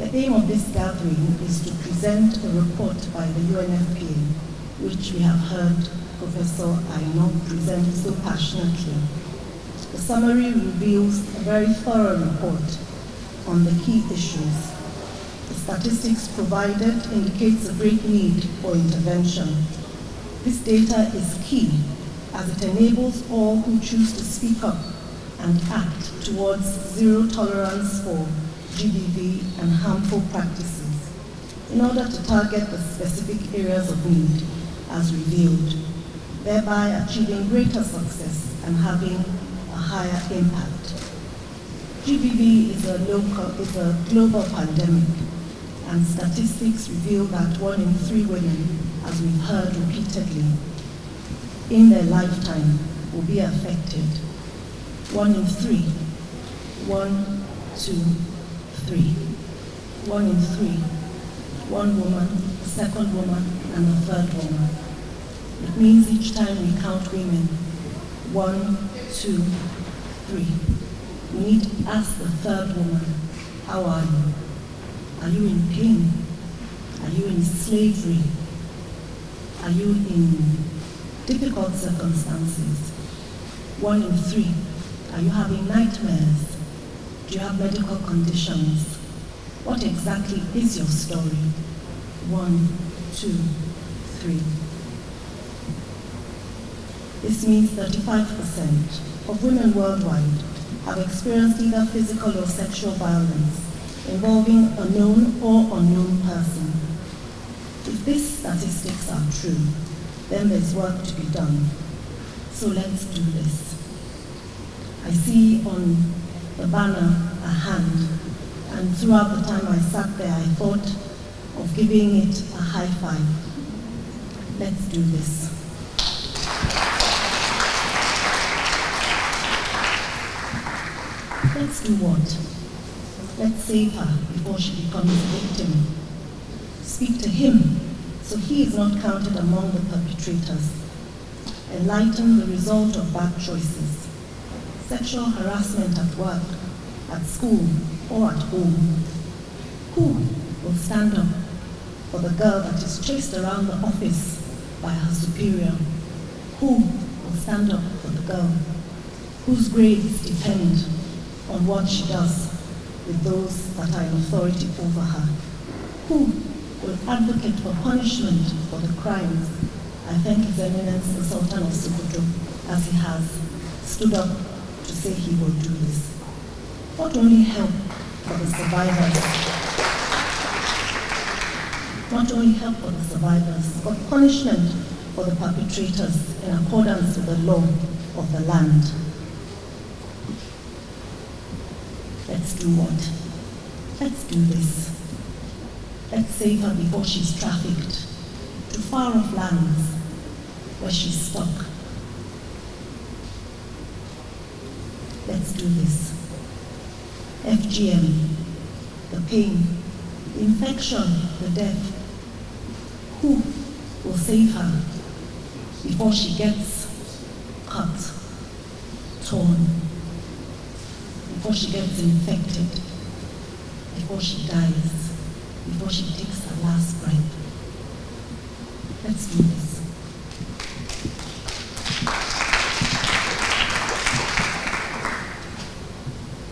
The aim of this gathering is to present a report by the Unfpa, which we have heard Professor Aino present so passionately. The summary reveals a very thorough report on the key issues. The statistics provided indicates a great need for intervention. This data is key as it enables all who choose to speak up and act towards zero tolerance for Sgbv and harmful practices in order to target the specific areas of need as revealed, thereby achieving greater success and having a higher impact. Sgbv is a global pandemic, and statistics reveal that 1 in 3 women, as we've heard repeatedly, in their lifetime will be affected. 1 in 3. 1, 2, 3. 1 in 3. One woman, a second woman, and a third woman. It means each time we count women, 1, 2, 3. We need to ask the third woman, how are you? Are you in pain? Are you in slavery? Are you in difficult circumstances? 1 in 3. Are you having nightmares? Do you have medical conditions? What exactly is your story? 1, 2, 3. This means 35% of women worldwide have experienced either physical or sexual violence involving a known or unknown person. If these statistics are true, then there's work to be done. So let's do this. I see on the banner a hand, and throughout the time I sat there, I thought of giving it a high five. Let's do this. Let's do what? Let's save her before she becomes a victim. Speak to him so he is not counted among the perpetrators. Enlighten the result of bad choices. Sexual harassment at work, at school, or at home. Who will stand up for the girl that is chased around the office by her superior? Who will stand up for the girl whose grades depend on what she does with those that are in authority over her? Who will advocate for punishment for the crimes? I thank His Eminence the Sultan of Sokoto, as he has stood up to say he will do this. Not only help for the survivors, but punishment for the perpetrators in accordance with the law of the land. Let's do what? Let's do this. Let's save her before she's trafficked to far-off lands where she's stuck. Let's do this. FGM, the pain, the infection, the death. Who will save her before she gets cut, torn, before she gets infected, before she dies, before she takes her last breath? Let's do this.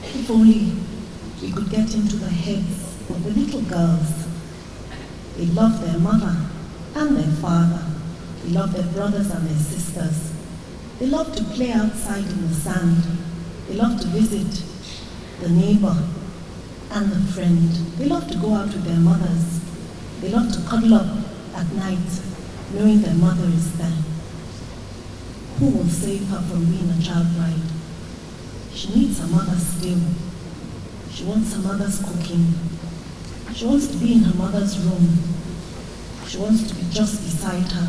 If only we could get into the heads of the little girls. They love their mother and their father. They love their brothers and their sisters. They love to play outside in the sand. They love to visit the neighbor and the friend. They love to go out with their mothers. They love to cuddle up at night, knowing their mother is there. Who will save her from being a child bride? She needs her mother still. She wants her mother's cooking. She wants to be in her mother's room. She wants to be just beside her,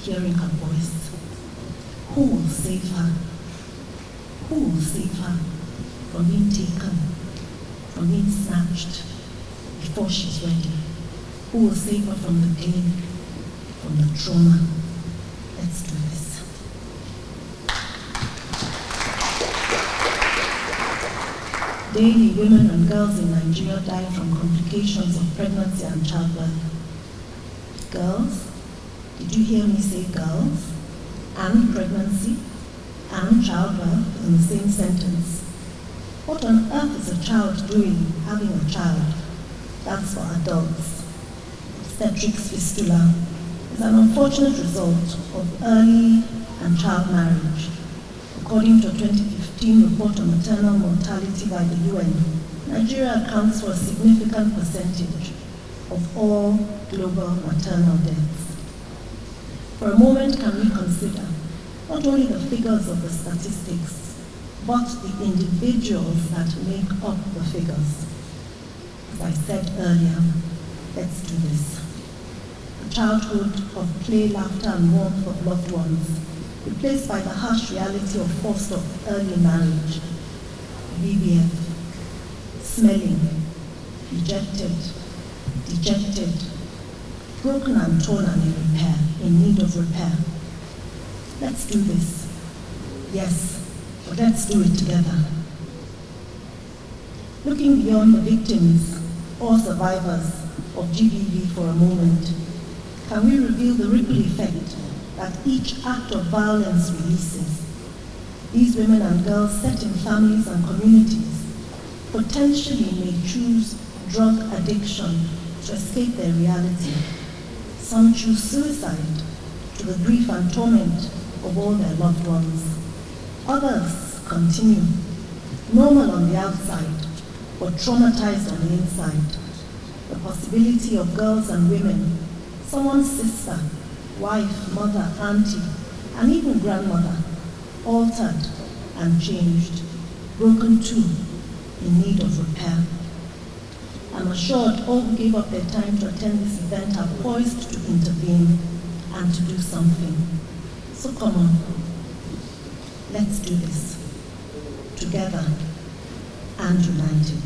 hearing her voice. Who will save her? Who will save her from being taken, from being snatched before she's ready? Who will save her from the pain, from the trauma? Let's do this. Daily, women and girls in Nigeria die from complications of pregnancy and childbirth. Girls, did you hear me say girls? And pregnancy and childbirth in the same sentence. What on earth is a child doing having a child? That's for adults. Obstetric fistula is an unfortunate result of early and child marriage. According to a 2015 report on maternal mortality by the UN, Nigeria accounts for a significant percentage of all global maternal deaths. For a moment, can we consider not only the figures of the statistics, but the individuals that make up the figures? As I said earlier, let's do this. A childhood of play, laughter, and warmth of loved ones, replaced by the harsh reality of forced or early marriage, VBF, smelling, dejected, broken and torn and in need of repair. Let's do this. Yes, but let's do it together. Looking beyond the victims or survivors of Sgbv for a moment, can we reveal the ripple effect that each act of violence releases? These women and girls set in families and communities potentially may choose drug addiction to escape their reality. Some choose suicide to the grief and torment of all their loved ones. Others continue, normal on the outside, but traumatized on the inside. The possibility of girls and women, someone's sister, wife, mother, auntie, and even grandmother, altered and changed, broken too, in need of repair. I'm assured all who gave up their time to attend this event are poised to intervene and to do something. So come on, let's do this, together and united.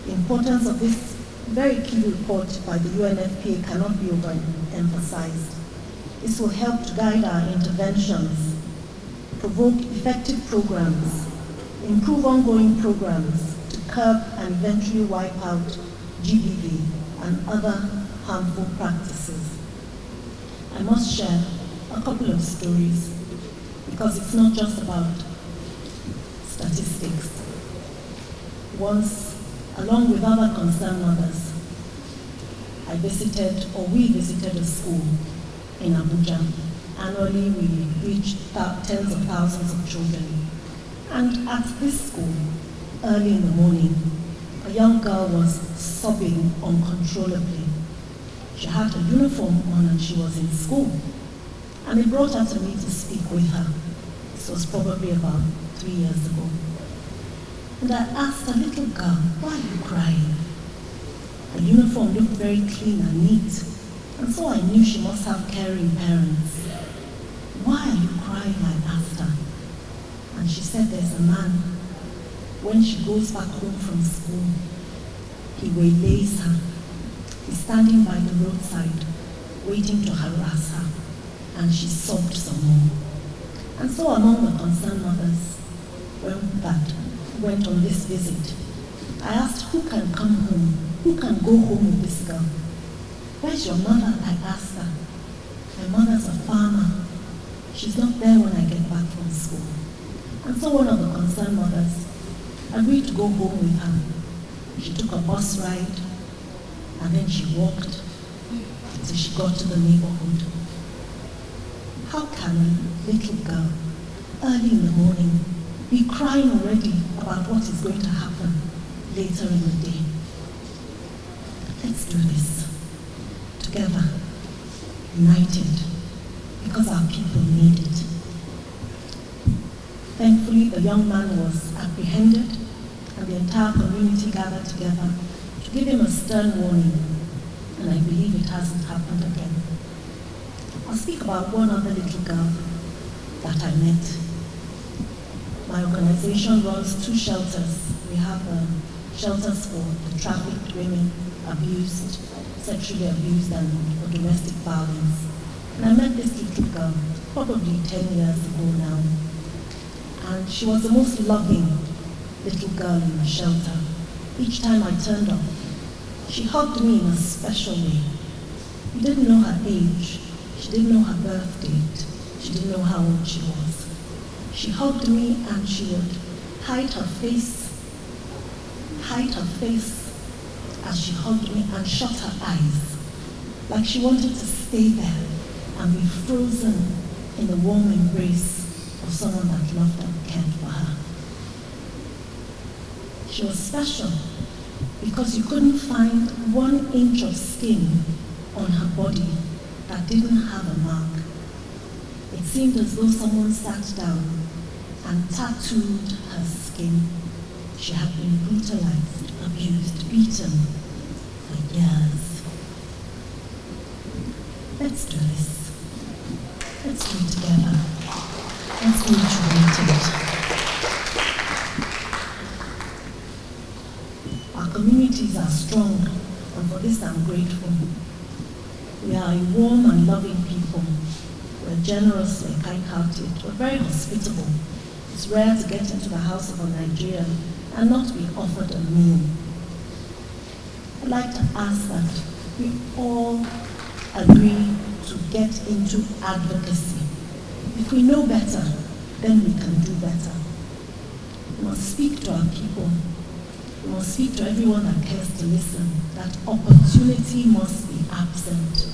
The importance of this very key report by the Unfpa cannot be overemphasized. This will help to guide our interventions, provoke effective programs, improve ongoing programs to curb and eventually wipe out Sgbv and other harmful practices. I must share a couple of stories because it's not just about statistics. Once, along with other concerned mothers, we visited a school in Abuja. Annually, we reached tens of thousands of children. And at this school, early in the morning, a young girl was sobbing uncontrollably. She had a uniform on and she was in school. And they brought her to me to speak with her. This was probably about 3 years ago. And I asked the little girl, why are you crying? Her uniform looked very clean and neat, and so I knew she must have caring parents. Why are you crying? I asked her. And she said there's a man. When she goes back home from school, he waylays her. He's standing by the roadside, waiting to harass her, and she sobbed some more. And so among the concerned mothers that went on this visit, I asked, who can come home? Who can go home with this girl? Where's your mother? I asked her. My mother's a farmer. She's not there when I get back from school. And so one of the concerned mothers agreed to go home with her. She took a bus ride, and then she walked till she got to the neighborhood. How can a little girl, early in the morning, be crying already about what is going to happen later in the day? Let's do this, together, united, because our people need it. Thankfully, the young man was apprehended, and the entire community gathered together to give him a stern warning, and I believe it hasn't happened again. I'll speak about one other little girl that I met. My organization runs 2 shelters. We have shelters for the trafficked women, abused, sexually abused, and for domestic violence. And I met this little girl probably 10 years ago now. And she was the most loving little girl in the shelter. Each time I turned up, she hugged me in a special way. We didn't know her age. She didn't know her birth date. She didn't know how old she was. She hugged me and she would hide her face as she hugged me and shut her eyes, like she wanted to stay there and be frozen in the warm embrace of someone that loved and cared for her. She was special because you couldn't find 1 inch of skin on her body that didn't have a mark. It seemed as though someone sat down and tattooed her skin. She had been brutalized, abused, beaten for years. Let's do this. Let's do it together. Let's do it united. Our communities are strong, and for this I'm grateful. We are a warm and loving people. We're generous, we're kind-hearted, we're very hospitable. It's rare to get into the house of a Nigerian and not be offered a meal. I'd like to ask that we all agree to get into advocacy. If we know better, then we can do better. We must speak to our people. We must speak to everyone that cares to listen. That opportunity must be absent.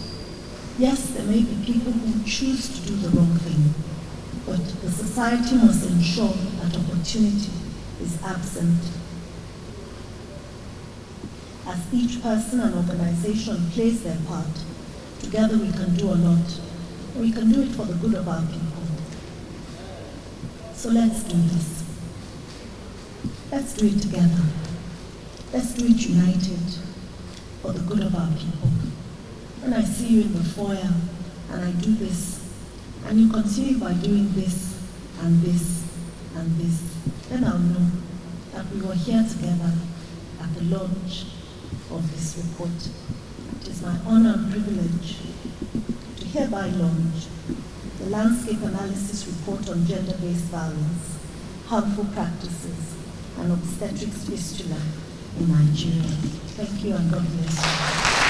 Yes, there may be people who choose to do the wrong thing, but the society must ensure that opportunity is absent. As each person and organization plays their part, together we can do a lot. We can do it for the good of our people. So let's do this. Let's do it together. Let's do it united for the good of our people. When I see you in the foyer and I do this, and you continue by doing this and this and this, then I'll know that we were here together at the launch of this report. It is my honor and privilege to hereby launch the Landscape Analysis Report on Gender-Based Violence, Harmful Practices, and Obstetrics Fistula in Nigeria. Thank you and God bless you.